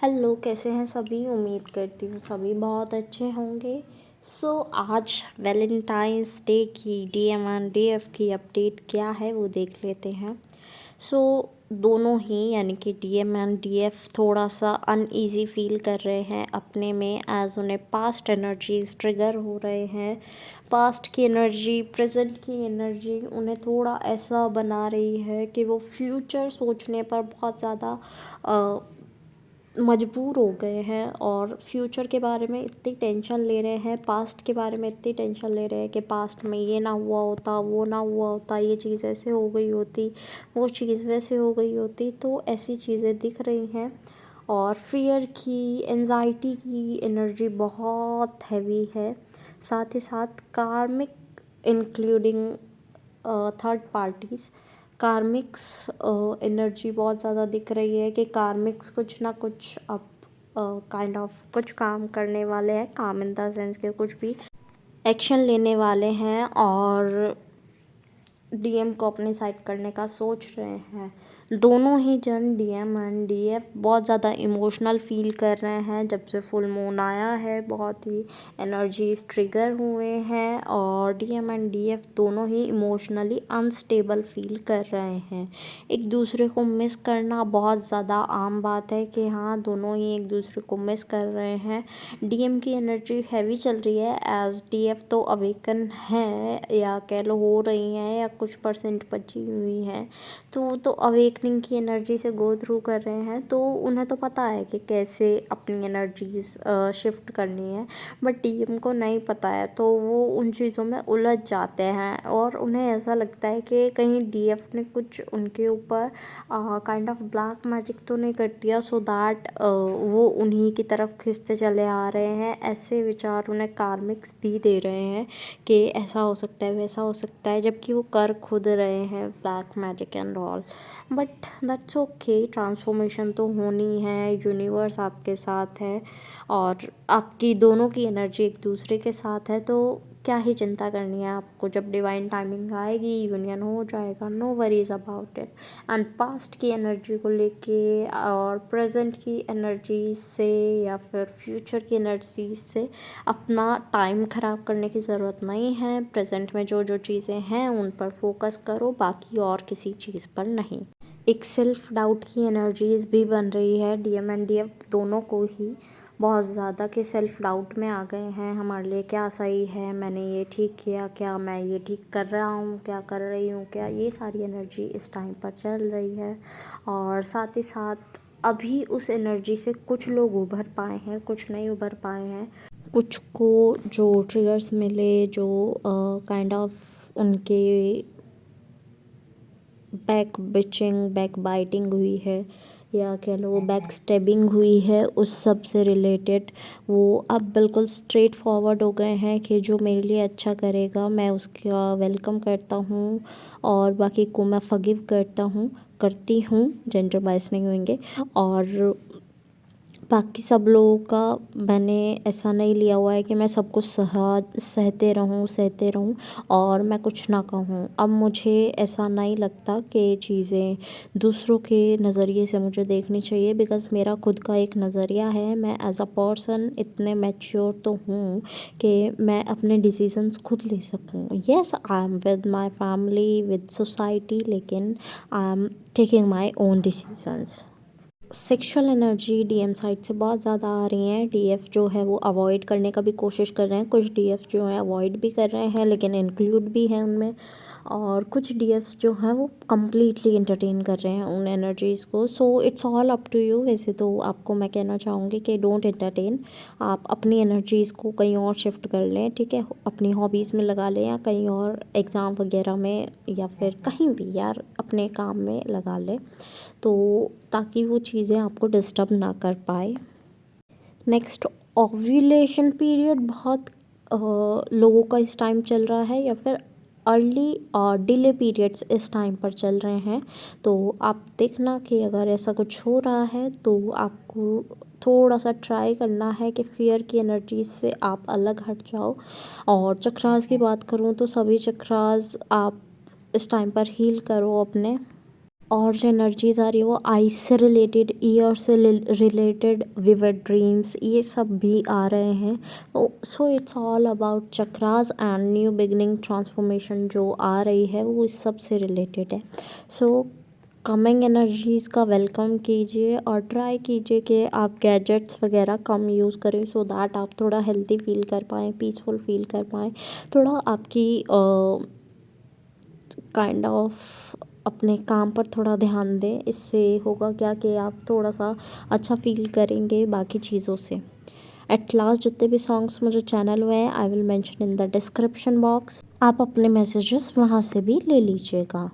Hello, कैसे हैं सभी। उम्मीद करती हूँ सभी बहुत अच्छे होंगे। आज वैलेंटाइंस डे की डीएम एंड डीएफ की अपडेट क्या है वो देख लेते हैं। सो दोनों ही यानी कि डीएम एंड डीएफ थोड़ा सा अनईजी फील कर रहे हैं अपने में, एज उन्हें पास्ट एनर्जीज ट्रिगर हो रहे हैं। पास्ट की एनर्जी, प्रेजेंट की एनर्जी उन्हें थोड़ा ऐसा बना रही है कि वो फ्यूचर सोचने पर बहुत ज़्यादा मजबूर हो गए हैं और फ्यूचर के बारे में इतनी टेंशन ले रहे हैं, पास्ट के बारे में इतनी टेंशन ले रहे हैं कि पास्ट में ये ना हुआ होता, वो ना हुआ होता, ये चीज़ ऐसे हो गई होती, वो चीज़ वैसे हो गई होती। तो ऐसी चीज़ें दिख रही हैं और फियर की, एंजाइटी की एनर्जी बहुत हैवी है। साथ ही साथ कार्मिक including third parties, karmics energy बहुत ज़्यादा दिख रही है कि कार्मिक्स कुछ ना कुछ अब काइंड ऑफ कुछ काम करने वाले हैं। काम इन द सेंस के कुछ भी एक्शन लेने वाले हैं और डीएम को अपनी साइड करने का सोच रहे हैं। दोनों ही जन डीएम एंड डीएफ बहुत ज़्यादा इमोशनल फील कर रहे हैं। जब से फुल मून आया है बहुत ही एनर्जीज ट्रिगर हुए हैं और डीएम एंड डीएफ दोनों ही इमोशनली अनस्टेबल फील कर रहे हैं। एक दूसरे को मिस करना बहुत ज़्यादा आम बात है कि हाँ, दोनों ही एक दूसरे को मिस कर रहे हैं। डीएम की एनर्जी हैवी चल रही है, एज डीएफ तो अवेकन है या कह लो हो रही हैं या कुछ परसेंट बची हुई हैं, तो वो तो अवेकनिंग की एनर्जी से गो थ्रू कर रहे हैं। तो उन्हें तो पता है कि कैसे अपनी एनर्जीज शिफ्ट करनी है, बट डीएम को नहीं पता है, तो वो उन चीज़ों में उलझ जाते हैं और उन्हें ऐसा लगता है कि कहीं डीएफ ने कुछ उनके ऊपर काइंड ऑफ ब्लैक मैजिक तो नहीं कर दिया, सो दैट वो उन्हीं की तरफ खिंचते चले आ रहे हैं। ऐसे विचार उन्हें कार्मिक्स भी दे रहे हैं कि ऐसा हो सकता है, वैसा हो सकता है, जबकि वो कर खुद रहे हैं black magic and all. But that's okay, transformation तो होनी है, यूनिवर्स आपके साथ है और आपकी दोनों की एनर्जी एक दूसरे के साथ है। तो क्या ही चिंता करनी है आपको, जब डिवाइन टाइमिंग आएगी यूनियन हो जाएगा, no worries about it. And past की एनर्जी को लेके और प्रेजेंट की एनर्जी से या फिर फ्यूचर की एनर्जी से अपना टाइम ख़राब करने की ज़रूरत नहीं है। प्रेजेंट में जो जो चीज़ें हैं उन पर फोकस करो, बाकी और किसी चीज़ पर नहीं। एक सेल्फ डाउट की एनर्जीज भी बन रही है डीएम एंड डीएफ दोनों को ही बहुत ज़्यादा, कि सेल्फ डाउट में आ गए हैं। हमारे लिए क्या सही है, मैंने ये ठीक किया क्या, मैं ये ठीक कर रहा हूँ क्या, कर रही हूँ क्या, ये सारी एनर्जी इस टाइम पर चल रही है। और साथ ही साथ अभी उस एनर्जी से कुछ लोग उभर पाए हैं, कुछ नहीं उभर पाए हैं। कुछ को जो ट्रिगर्स मिले, जो काइंड ऑफ उनके बैक बिचिंग, बैक बाइटिंग हुई है या कह लो बैक स्टेबिंग हुई है, उस सब से रिलेटेड वो अब बिल्कुल स्ट्रेट फॉरवर्ड हो गए हैं कि जो मेरे लिए अच्छा करेगा मैं उसका वेलकम करता हूँ और बाकी को मैं फॉरगिव करती हूँ, जेंडर बायस नहीं होंगे। और बाकी सब लोगों का मैंने ऐसा नहीं लिया हुआ है कि मैं सब कुछ सहते रहूं और मैं कुछ ना कहूं। अब मुझे ऐसा नहीं लगता कि चीज़ें दूसरों के नज़रिए से मुझे देखनी चाहिए, बिकॉज़ मेरा खुद का एक नज़रिया है। मैं एज अ पर्सन इतने मैच्योर तो हूँ कि मैं अपने डिसीजंस खुद ले सकूँ। Yes, I am with my family, with society, लेकिन I am taking my own decisions. Sexual energy DM side से बहुत ज़्यादा आ रही हैं। डीएफ जो है वो अवॉइड करने का भी कोशिश कर रहे हैं, कुछ डीएफ जो है अवॉइड भी कर रहे हैं लेकिन इंक्लूड भी हैं उनमें, और कुछ डीएफ्स जो हैं वो कम्प्लीटली एंटरटेन कर रहे हैं उन एनर्जीज़ को। So it's all up to you. वैसे तो आपको मैं कहना चाहूँगी कि डोंट एंटरटेन, आप अपनी एनर्जीज़ को कहीं और शिफ्ट कर लें, ठीक है, अपनी हॉबीज़ में लगा लें या कहीं और एग्ज़ाम वगैरह में या फिर कहीं भी यार अपने काम में लगा लें, तो ताकि वो चीज़ें आपको डिस्टर्ब ना कर पाए। नेक्स्ट, ओव्यूलेशन पीरियड बहुत लोगों का इस टाइम चल रहा है या फिर अर्ली और डिले पीरियड्स इस टाइम पर चल रहे हैं। तो आप देखना कि अगर ऐसा कुछ हो रहा है तो आपको थोड़ा सा ट्राई करना है कि फियर की एनर्जी से आप अलग हट जाओ। और चक्रास की बात करूँ तो सभी चक्रास आप इस टाइम पर हील करो अपने। और जो एनर्जीज़ आ रही है वो आइस से रिलेटेड, ईयर से रिलेटेड, विविड ड्रीम्स, ये सब भी आ रहे हैं। सो it's all about chakras and new beginning transformation जो आ रही है वो इस सब से रिलेटेड है। सो कमिंग एनर्जीज़ का वेलकम कीजिए और ट्राई कीजिए कि आप गैजेट्स वगैरह कम यूज़ करें, सो दैट आप थोड़ा हेल्दी फील कर पाएँ, पीसफुल फील कर पाएँ, थोड़ा आपकी काइंड ऑफ अपने काम पर थोड़ा ध्यान दें। इससे होगा क्या कि आप थोड़ा सा अच्छा फील करेंगे बाकी चीज़ों से। एट लास्ट जितने भी सॉन्ग्स मुझे चैनल हुए हैं I will mention in the description box, आप अपने मैसेजेस वहाँ से भी ले लीजिएगा।